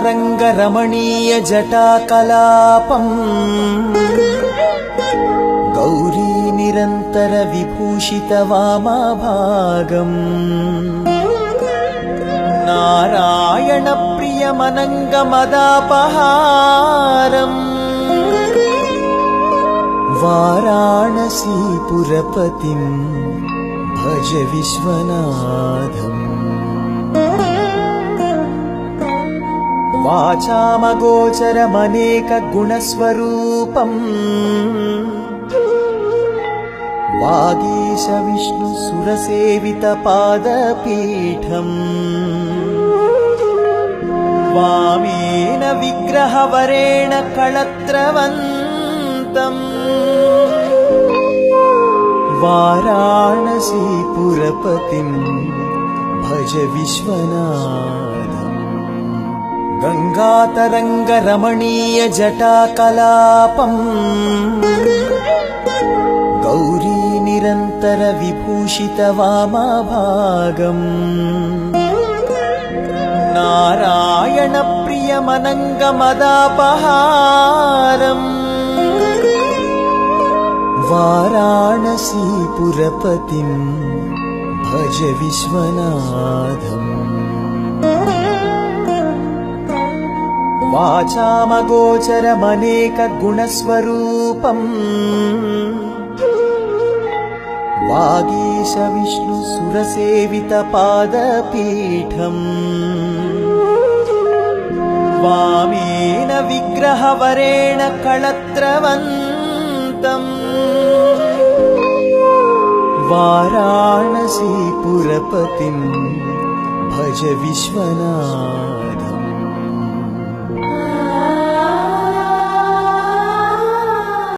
गंगातरंगरमणीय जटाकलापम् गौरी निरंतर विभूषित वामभागम् नारायण प्रियमनंगमदापहारम् वाराणसीपुरपतिम् भज विश्वनाथम् वाचामगोचरमनेक गुणस्वरूपम् वागीश विष्णु सुरसेवित पादपीठम् वामेन विग्रहवरेण कळत्रवन्तम् वाराणसीपुरपतिम् भज विश्वनाथम् गंगातरंगरमणीय जटाकलापम् गौरी निरंतर विभूषित वामभागम् नारायण प्रियमनंगमदापहारम् वाराणसीपुरपतिम् भज विश्वनाथम् वाचामगोचरमनेक गुणस्वरूपम् वागीश विष्णु सुरसेवित पादपीठम् वामेन विग्रहवरेण कळत्रवन्तम् वाराणसीपुरपतिम् भज विश्वनाथम्